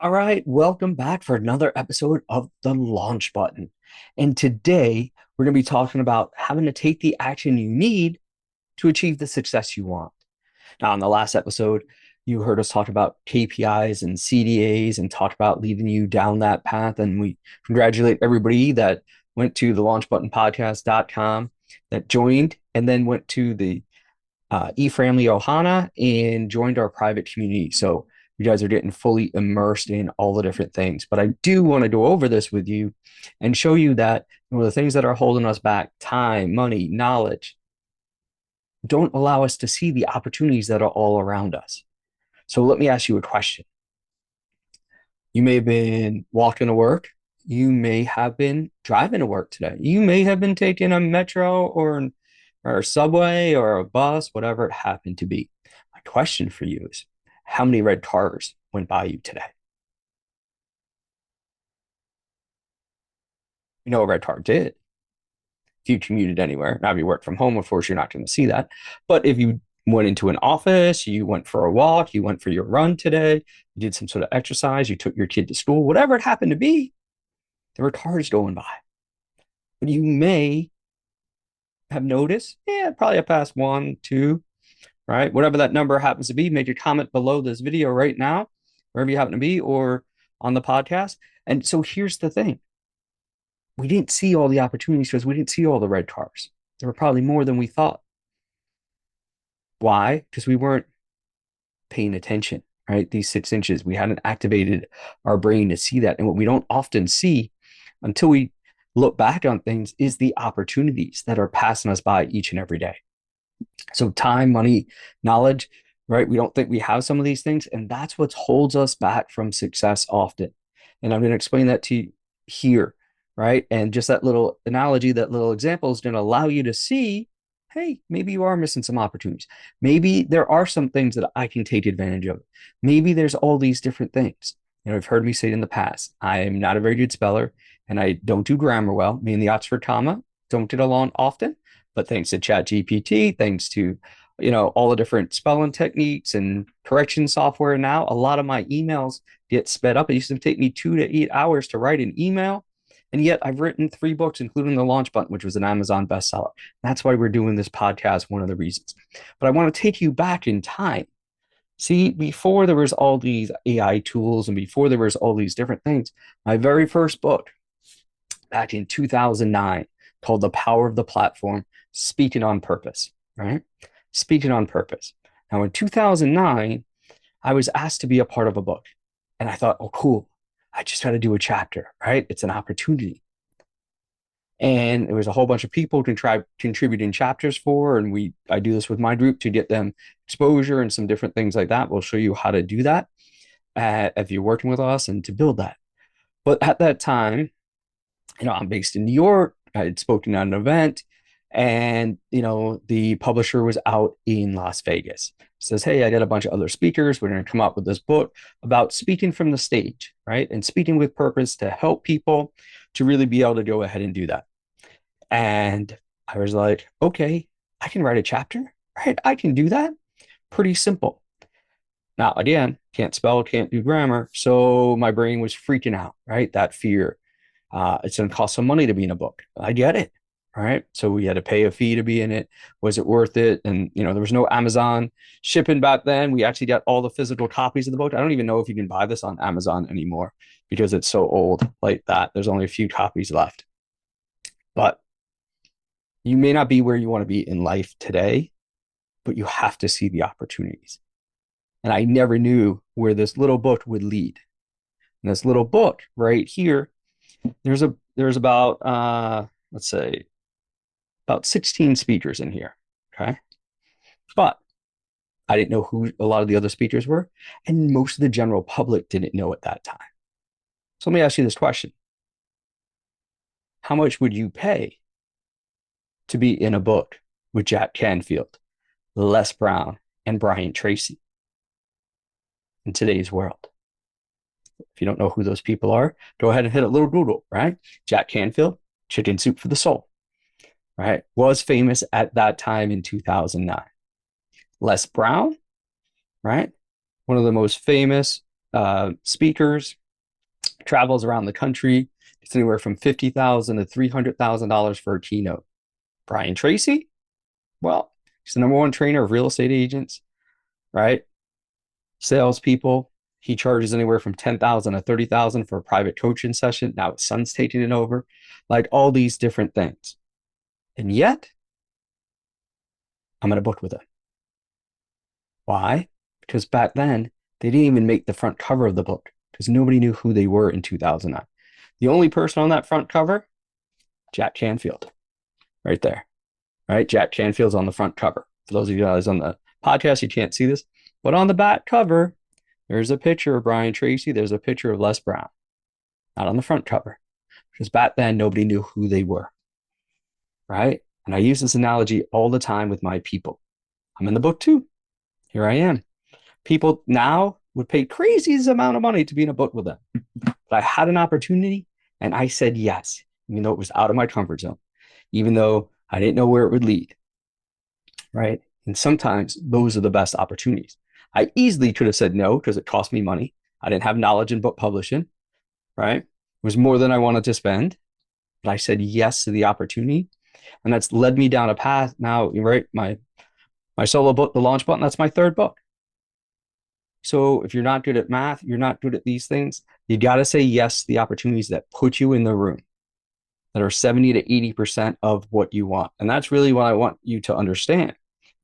All right, welcome back for another episode of The Launch Button. And today we're going to be talking about having to take the action you need to achieve the success you want. Now, in the last episode, you heard us talk about KPIs and CDAs and talk about leading you down that path. And we congratulate everybody that went to the launchbuttonpodcast.com that joined and then went to the eFamily Ohana and joined our private community. So you guys are getting fully immersed in all the different things. But I do want to go over this with you and show you that the things that are holding us back, time, money, knowledge, don't allow us to see the opportunities that are all around us. So let me ask you a question. You may have been walking to work. You may have been driving to work today. You may have been taking a metro or a subway or a bus, whatever it happened to be. My question for you is, how many red cars went by you today? You know what a red car did. If you commuted anywhere, now if you work from home, of course, you're not going to see that. But if you went into an office, you went for a walk, you went for your run today, you did some sort of exercise, you took your kid to school, whatever it happened to be, there were cars going by. But you may have noticed, yeah, probably a past one, two, right? Whatever that number happens to be, make a comment below this video right now, wherever you happen to be, or on the podcast. And so here's the thing. We didn't see all the opportunities because we didn't see all the red cars. There were probably more than we thought. Why? Because we weren't paying attention, right? These 6 inches, we hadn't activated our brain to see that. And what we don't often see until we look back on things is the opportunities that are passing us by each and every day. So time, money, knowledge, right? We don't think we have some of these things. And that's what holds us back from success often. And I'm going to explain that to you here, right? And just that little analogy, that little example is going to allow you to see, hey, maybe you are missing some opportunities. Maybe there are some things that I can take advantage of. Maybe there's all these different things. You've heard me say it in the past. I am not a very good speller and I don't do grammar well. Me and the Oxford comma don't get along often, but thanks to ChatGPT, thanks to all the different spelling techniques and correction software now, a lot of my emails get sped up. It used to take me 2 to 8 hours to write an email. And yet I've written 3 books, including The Launch Button, which was an Amazon bestseller. That's why we're doing this podcast, one of the reasons. But I want to take you back in time. See, before there was all these AI tools and before there was all these different things, my very first book back in 2009 called The Power of the Platform, Speaking on Purpose, right? Speaking on Purpose. Now, in 2009, I was asked to be a part of a book. And I thought, oh, cool. I just got to do a chapter, right? It's an opportunity. And there was a whole bunch of people contributing chapters for, and I do this with my group to get them exposure and some different things like that. We'll show you how to do that if you're working with us and to build that. But at that time, I'm based in New York. I had spoken at an event, and the publisher was out in Las Vegas. Says, hey, I got a bunch of other speakers. We're going to come up with this book about speaking from the stage, right? And speaking with purpose to help people to really be able to go ahead and do that. And I was like, okay, I can write a chapter, right? I can do that. Pretty simple. Now, again, can't spell, can't do grammar. So my brain was freaking out, right? That fear. It's going to cost some money to be in a book. I get it. Right. So we had to pay a fee to be in it. Was it worth it? And, there was no Amazon shipping back then. We actually got all the physical copies of the book. I don't even know if you can buy this on Amazon anymore because it's so old like that. There's only a few copies left. But you may not be where you want to be in life today, but you have to see the opportunities. And I never knew where this little book would lead. And this little book right here, there's about, let's say, about 16 speakers in here. Okay. But I didn't know who a lot of the other speakers were. And most of the general public didn't know at that time. So let me ask you this question. How much would you pay to be in a book with Jack Canfield, Les Brown, and Brian Tracy in today's world? If you don't know who those people are, go ahead and hit a little Google, right? Jack Canfield, Chicken Soup for the Soul. Right, was famous at that time in 2009. Les Brown, right, one of the most famous speakers, travels around the country. It's anywhere from $50,000 to $300,000 for a keynote. Brian Tracy, well, he's the number one trainer of real estate agents, right? Salespeople. He charges anywhere from 10,000 to 30,000 for a private coaching session. Now his son's taking it over, like all these different things. And yet, I'm in a book with him. Why? Because back then, they didn't even make the front cover of the book because nobody knew who they were in 2009. The only person on that front cover, Jack Canfield, right there. Right? Jack Canfield's on the front cover. For those of you guys on the podcast, you can't see this, but on the back cover, there's a picture of Brian Tracy. There's a picture of Les Brown, not on the front cover, because back then nobody knew who they were. Right? And I use this analogy all the time with my people. I'm in the book too. Here I am. People now would pay crazy amount of money to be in a book with them. But I had an opportunity and I said yes, even though it was out of my comfort zone, even though I didn't know where it would lead. Right. And sometimes those are the best opportunities. I easily could have said no because it cost me money. I didn't have knowledge in book publishing. Right. It was more than I wanted to spend. But I said yes to the opportunity. And that's led me down a path now, right? My solo book, The Launch Button, that's my third book. So if you're not good at math, you're not good at these things, you got to say yes to the opportunities that put you in the room, that are 70 to 80% of what you want. And that's really what I want you to understand.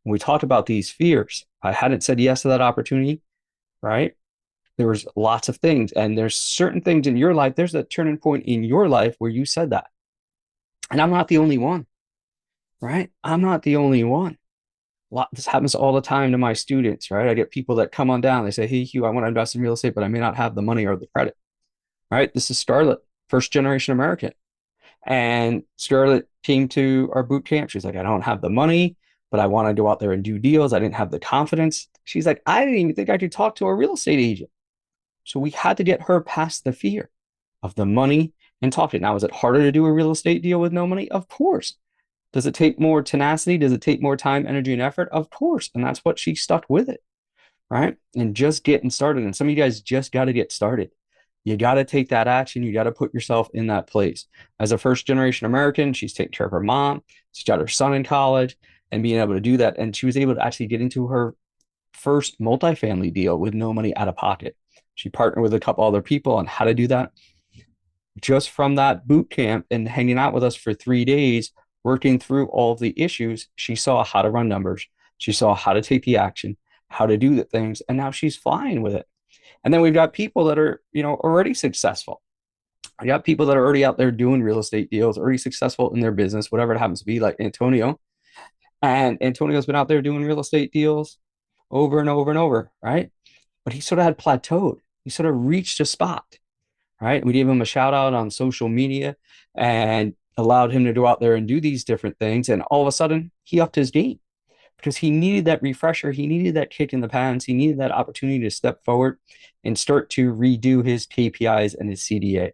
When we talked about these fears, I hadn't said yes to that opportunity, right? There was lots of things, and there's certain things in your life. There's a turning point in your life where you said that. And I'm not the only one, right? I'm not the only one. This happens all the time to my students, right? I get people that come on down. They say, "Hey, Hugh, I want to invest in real estate, but I may not have the money or the credit." Right? This is Scarlett, first generation American. And Scarlett came to our boot camp. She's like, "I don't have the money, but I want to go out there and do deals. I didn't have the confidence." She's like, "I didn't even think I could talk to a real estate agent." So we had to get her past the fear of the money and talk to it. Now, is it harder to do a real estate deal with no money? Of course. Does it take more tenacity? Does it take more time, energy, and effort? Of course. And that's what she stuck with it, right? And just getting started. And some of you guys just got to get started. You got to take that action. You got to put yourself in that place. As a first generation American, she's taking care of her mom. She's got her son in college and being able to do that. And she was able to actually get into her first multifamily deal with no money out of pocket. She partnered with a couple other people on how to do that. Just from that boot camp and hanging out with us for 3 days, working through all of the issues, she saw how to run numbers. She saw how to take the action, how to do the things, and now she's flying with it. And then we've got people that are, already successful. I got people that are already out there doing real estate deals, already successful in their business, whatever it happens to be, like Antonio. And Antonio's been out there doing real estate deals over and over and over, right? But he sort of had plateaued. He sort of reached a spot, right? We gave him a shout out on social media and allowed him to go out there and do these different things. And all of a sudden, he upped his game because he needed that refresher. He needed that kick in the pants. He needed that opportunity to step forward and start to redo his KPIs and his CDA.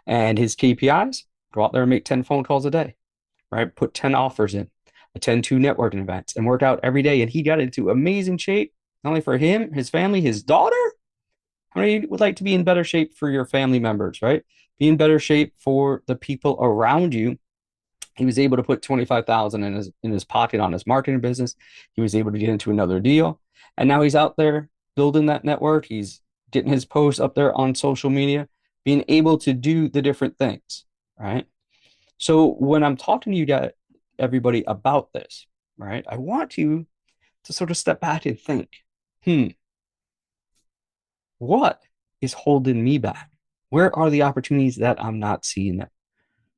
And his KPIs, go out there and make 10 phone calls a day, right? Put 10 offers in, attend 2 networking events, and work out every day. And he got into amazing shape, not only for him, his family, his daughter. How many would like to be in better shape for your family members, right? Be in better shape for the people around you. He was able to put 25,000 in his pocket on his marketing business. He was able to get into another deal. And now he's out there building that network. He's getting his posts up there on social media, being able to do the different things, right? So when I'm talking to you guys, everybody about this, right, I want you to sort of step back and think, what is holding me back? Where are the opportunities that I'm not seeing them?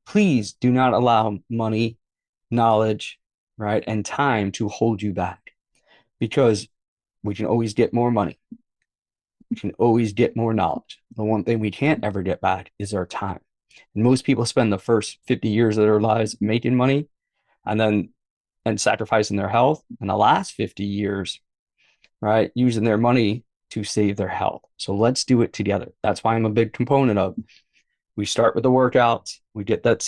Please do not allow money, knowledge, right, and time to hold you back, because we can always get more money. We can always get more knowledge. The one thing we can't ever get back is our time. And most people spend the first 50 years of their lives making money and sacrificing their health. And the last 50 years, right, using their money to save their health. So let's do it together. That's why I'm a big component of. We start with the workouts. We get that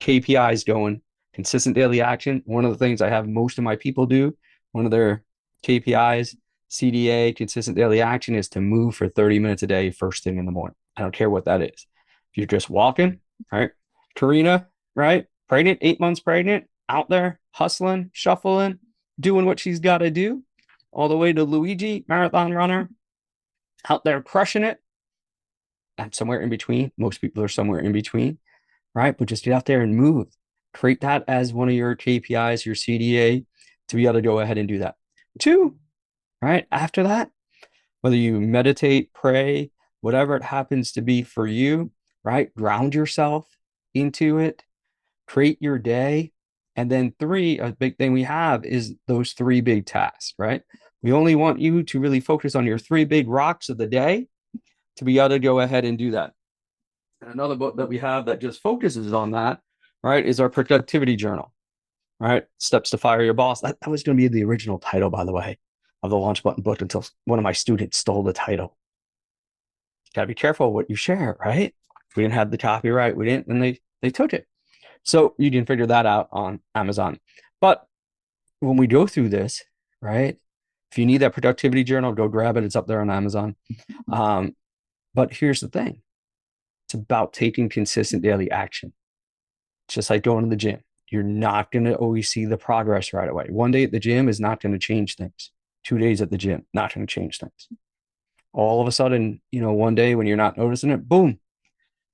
KPIs going, consistent daily action. One of the things I have most of my people do, one of their KPIs, CDA, consistent daily action, is to move for 30 minutes a day, first thing in the morning. I don't care what that is. If you're just walking, right? Karina, right? Pregnant, 8 months pregnant, out there hustling, shuffling, doing what she's got to do, all the way to Luigi, marathon runner, out there crushing it. I'm somewhere in between. Most people are somewhere in between, right? But just get out there and move. Create that as one of your KPIs, your CDA, to be able to go ahead and do that. 2, right? After that, whether you meditate, pray, whatever it happens to be for you, right? Ground yourself into it, create your day. And then 3, a big thing we have is those 3 big tasks, right? We only want you to really focus on your 3 big rocks of the day to be able to go ahead and do that. And another book that we have that just focuses on that, right, is our productivity journal, right? Steps to Fire Your Boss. That was going to be the original title, by the way, of the Launch Button book, until one of my students stole the title. Got to be careful what you share, right? We didn't have the copyright. We didn't, and they took it. So you can figure that out on Amazon. But when we go through this, right, if you need that productivity journal, go grab it. It's up there on Amazon. But here's the thing. It's about taking consistent daily action. It's just like going to the gym. You're not going to always see the progress right away. One day at the gym is not going to change things. 2 days at the gym, not going to change things. All of a sudden, one day when you're not noticing it, boom,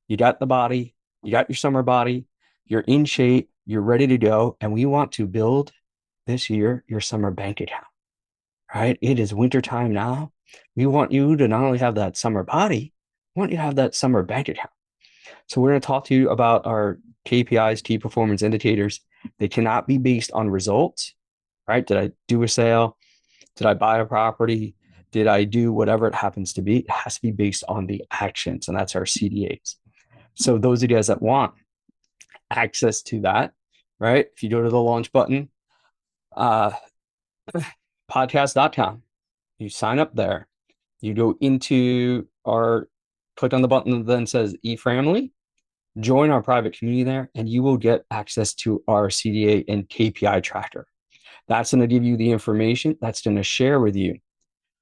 you got the body, you got your summer body, you're in shape, you're ready to go. And we want to build this year your summer bank account, right? It is wintertime now. We want you to not only have that summer body, we want you to have that summer bank account. So we're going to talk to you about our KPIs, key performance indicators. They cannot be based on results, right? Did I do a sale? Did I buy a property? Did I do whatever it happens to be? It has to be based on the actions, and that's our CDAs. So those of you guys that want access to that, right? If you go to the launch button, podcast.com, you sign up there, you go into click on the button that then says eFamily, join our private community there, and you will get access to our CDA and KPI tracker. That's going to give you the information that's going to share with you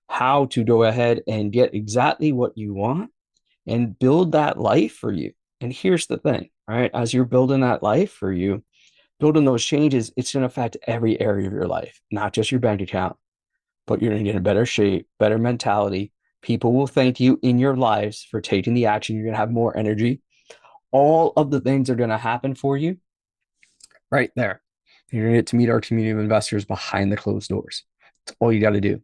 how to go ahead and get exactly what you want and build that life for you. And here's the thing, right? As you're building that life for you, building those changes, it's going to affect every area of your life, not just your bank account, but you're going to get in better shape, better mentality. People will thank you in your lives for taking the action. You're going to have more energy. All of the things are going to happen for you right there. You're going to get to meet our community of investors behind the closed doors. That's all you got to do.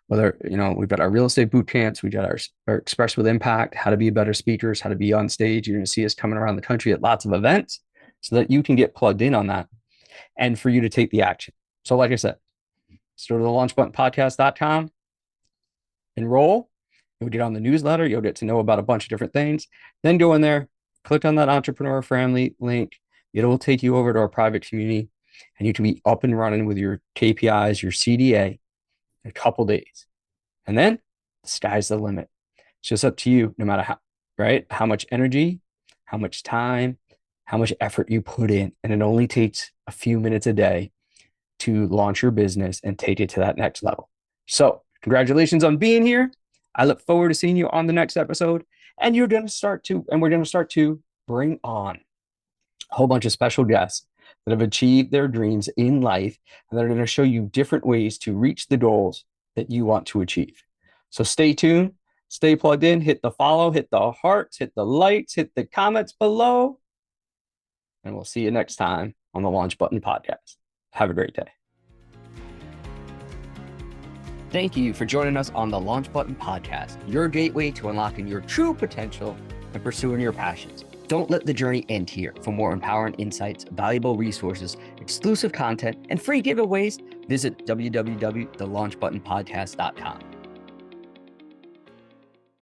Whether, we've got our real estate boot camps, we got our Express with Impact, how to be better speakers, how to be on stage. You're going to see us coming around the country at lots of events so that you can get plugged in on that and for you to take the action. So like I said, let's go to the launchbuttonpodcast.com, enroll, you'll get on the newsletter, you'll get to know about a bunch of different things. Then go in there, click on that entrepreneur friendly link. It'll take you over to our private community, and you can be up and running with your KPIs, your CDA, in a couple days. And then the sky's the limit. It's just up to you, no matter how, right? How much energy, how much time, how much effort you put in. And it only takes a few minutes a day to launch your business and take it to that next level. So congratulations on being here. I look forward to seeing you on the next episode. And we're going to start to bring on a whole bunch of special guests that have achieved their dreams in life, and they're going to show you different ways to reach the goals that you want to achieve. So stay tuned, stay plugged in, hit the follow, hit the hearts, hit the likes, hit the comments below, and we'll see you next time on the Launch Button Podcast. Have a great day. Thank you for joining us on the Launch Button Podcast, your gateway to unlocking your true potential and pursuing your passions. Don't let the journey end here. For more empowering insights, valuable resources, exclusive content, and free giveaways, visit www.thelaunchbuttonpodcast.com.